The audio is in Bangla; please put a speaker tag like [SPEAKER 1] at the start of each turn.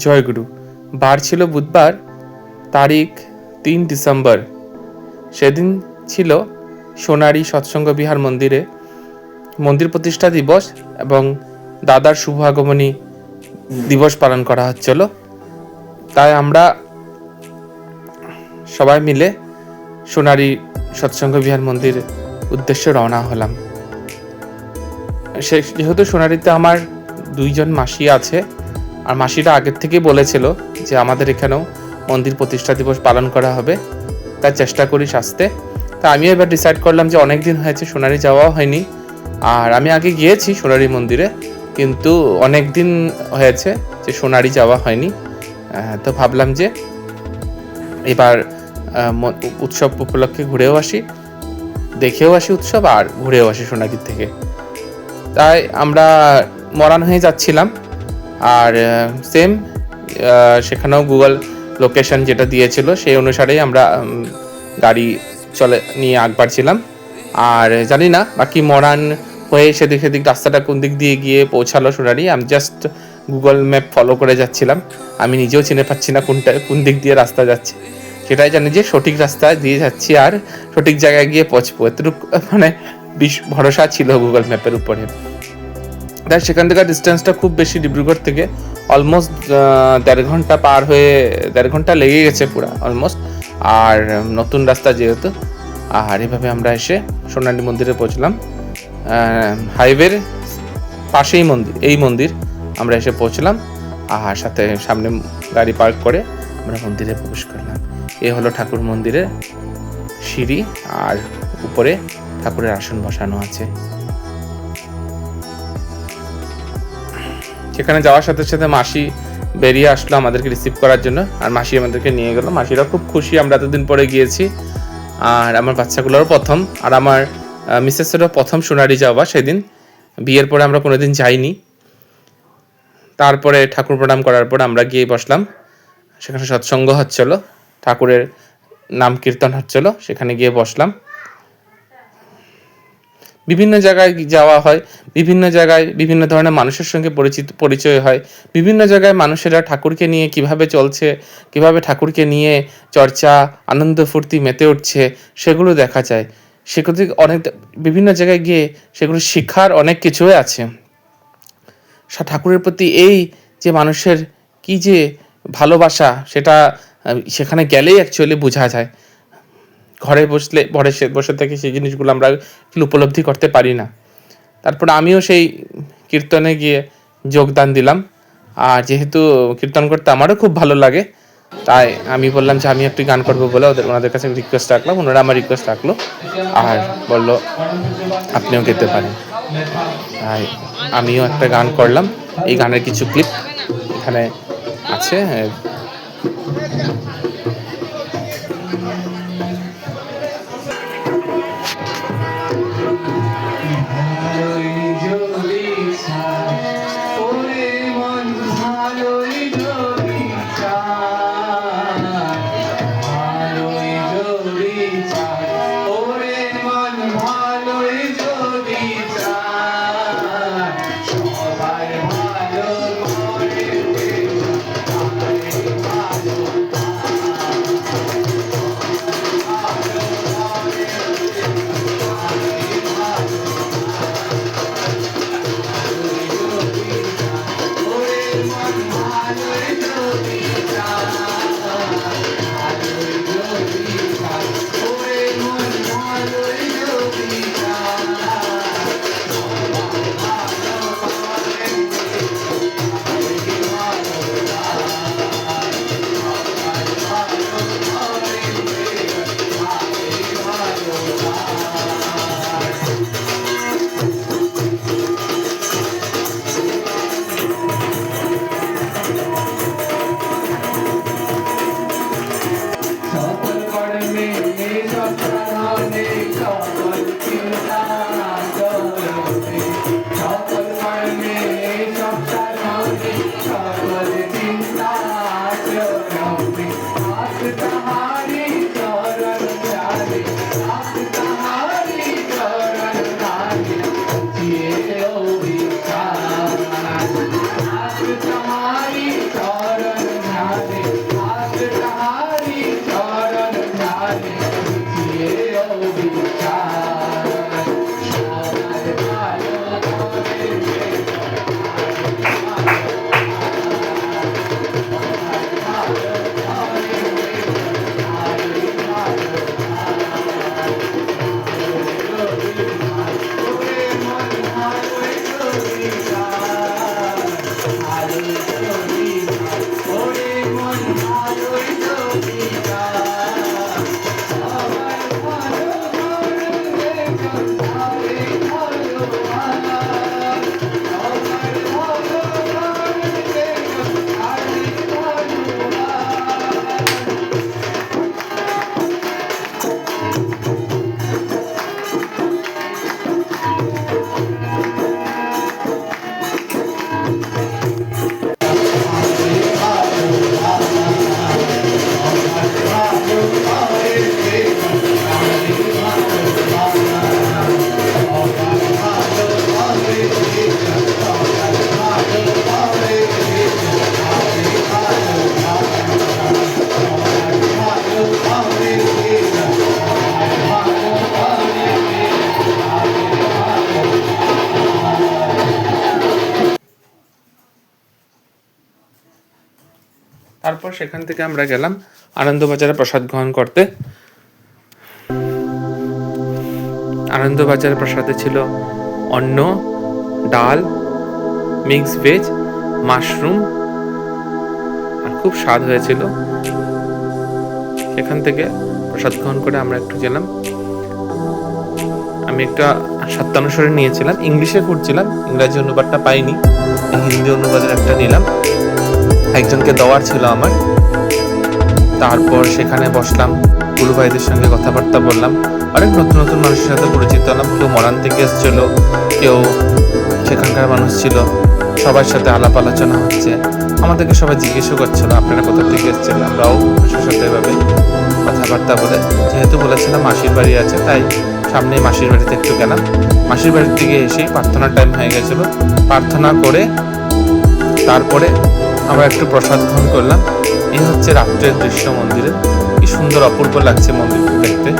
[SPEAKER 1] জয়গুরু। বার ছিল বুধবার, তারিখ 3 ডিসেম্বর। সেদিন ছিল সোনারি সৎসঙ্গ বিহার মন্দিরে মন্দির প্রতিষ্ঠা দিবস এবং দাদার শুভ আগমনী দিবস পালন করা হচ্ছিল। তাই আমরা সবাই মিলে সোনারি সৎসঙ্গ বিহার মন্দির উদ্দেশ্যে রওনা হলাম। যেহেতু সোনারিতে আমার 2 মাসি আছে, আর মাসিরা আগের থেকেই বলেছিল যে আমাদের এখানেও মন্দির প্রতিষ্ঠা দিবস পালন করা হবে, তাই চেষ্টা করি আসতে। তা আমিও এবার ডিসাইড করলাম যে অনেক দিন হয়েছে সোনারি যাওয়াও হয়নি, আর আমি আগে গিয়েছি সোনারি মন্দিরে, কিন্তু অনেক দিন হয়েছে যে সোনারি যাওয়া হয়নি। তো ভাবলাম যে এবার উৎসব উপলক্ষে ঘুরেও আসি, দেখেও আসি উৎসব আর ঘুরেও আসি সোনারির থেকে। তাই আমরা মরান হয়ে যাচ্ছিলাম, আর সেম সেখানেও গুগল লোকেশন যেটা দিয়েছিল সেই অনুসারেই আমরা গাড়ি নিয়ে আগ বাড়ছিলাম। আর জানি না বাকি মরান হয়ে সেদিক রাস্তাটা কোন দিক দিয়ে গিয়ে পৌঁছালো সোনারি, আমি জাস্ট গুগল ম্যাপ ফলো করে যাচ্ছিলাম। আমি নিজেও চিনে পাচ্ছি না কোন দিক দিয়ে রাস্তা যাচ্ছে, সেটাই জানি যে সঠিক রাস্তা দিয়ে যাচ্ছি আর সঠিক জায়গায় গিয়ে পৌঁছবো, এতটুকু মানে ভরসা ছিল গুগল ম্যাপের উপরে। তাই সেখান থেকে ডিস্টেন্সটা খুব বেশি, ডিব্রুগড় থেকে অলমোস্ট 1.5 ঘন্টা লেগে গেছে পুরো অলমোস্ট। আর নতুন রাস্তা যেহেতু, আর এভাবে আমরা এসে সোনারি মন্দিরে পৌঁছলাম। হাইওয়ের পাশেই মন্দির আমরা এসে পৌঁছলাম, আর সামনে গাড়ি পার্ক করে আমরা মন্দিরে প্রবেশ করলাম। এ হলো ঠাকুর মন্দিরের সিঁড়ি, আর উপরে ঠাকুরের আসন বসানো আছে। সেখানে যাওয়ার সাথে সাথে মাসি বেরিয়ে আসলো আমাদেরকে রিসিভ করার জন্য, আর মাসি আমাদেরকে নিয়ে গেল। মাসিরা খুব খুশি আমরা এতদিন পরে গিয়েছি, আর আমার বাচ্চাগুলোরও প্রথম, আর আমার মিসেসেরও প্রথম সোনারি যাওয়া। সেদিন বিয়ের পরে আমরা কোনোদিন যাইনি। তারপরে ঠাকুর প্রণাম করার পর আমরা গিয়ে বসলাম। সেখানে সৎসঙ্গ হচ্ছিল, ঠাকুরের নাম কীর্তন হচ্ছিল, সেখানে গিয়ে বসলাম। বিভিন্ন জায়গায় যাওয়া হয়, বিভিন্ন জায়গায় বিভিন্ন ধরনের মানুষের সঙ্গে পরিচয় হয়। বিভিন্ন জায়গায় মানুষেরা ঠাকুরকে নিয়ে কিভাবে চলছে, কিভাবে ঠাকুরকে নিয়ে চর্চা, আনন্দ ফুর্তি মেতে উঠছে, সেগুলো দেখা যায়। সেগুলো বিভিন্ন জায়গায় গিয়ে সেগুলো শেখার অনেক কিছুই আছে। ঠাকুরের প্রতি এই যে মানুষের কি যে ভালোবাসা, সেটা সেখানে গেলেই অ্যাকচুয়ালি বোঝা যায়। ঘরে বসে থেকে সেই জিনিসগুলো আমরা উপলব্ধি করতে পারি না। তারপর আমিও সেই কীর্তনে গিয়ে যোগদান দিলাম, আর যেহেতু কীর্তন করতে আমারও খুব ভালো লাগে, তাই আমি বললাম যে আমি একটি গান করবো বলে ওনাদের কাছে রিকোয়েস্ট রাখলাম। ওনারা আমার রিকোয়েস্ট রাখলো আর বললো আপনিও গেতে পারেন। তাই আমিও একটা গান করলাম। এই গানের কিছু ক্লিপ এখানে আছে। তারপর সেখান থেকে আমরা গেলাম আনন্দবাজারে প্রসাদ গ্রহণ করতে। আনন্দবাজার প্রসাদে ছিল অন্ন, ডাল, মিক্স ভেজ, মাশরুম, আর খুব স্বাদ হয়েছিল। সেখান থেকে প্রসাদ গ্রহণ করে আমরা একটু গেলাম, আমি একটা সত্যানুসরণ নিয়েছিলাম, ইংলিশে খুঁজছিলাম, ইংরাজি অনুবাদটা পাইনি, হিন্দি অনুবাদের একটা নিলাম, একজনকে দেওয়ার ছিল আমার। তারপর সেখানে বসলাম, গুরু ভাইদের সঙ্গে কথাবার্তা বললাম, অনেক নতুন নতুন মানুষের সাথে পরিচিত হলাম। কেউ মরান থেকে এসেছিল, কেউ সেখানকার মানুষ ছিল, সবার সাথে আলাপ আলোচনা হচ্ছে। আমাদেরকে সবাই জিজ্ঞেসও করছিল আপনারা কোথা থেকে এসেছেন। আমরাও মানুষের সাথে এভাবে কথাবার্তা বলে, যেহেতু বলেছিলাম মাসির বাড়ি আছে, তাই সামনে মাসির বাড়িতে একটু গেলাম। মাসির বাড়ির থেকে এসেই প্রার্থনার টাইম হয়ে গেছিলো, প্রার্থনা করে তারপরে আমরা একটু প্রসাদ গ্রহণ করলাম। এই হচ্ছে রাত্রের দৃশ্য মন্দিরের, কি সুন্দর অপূর্ব লাগছে মন্দিরটা দেখতে।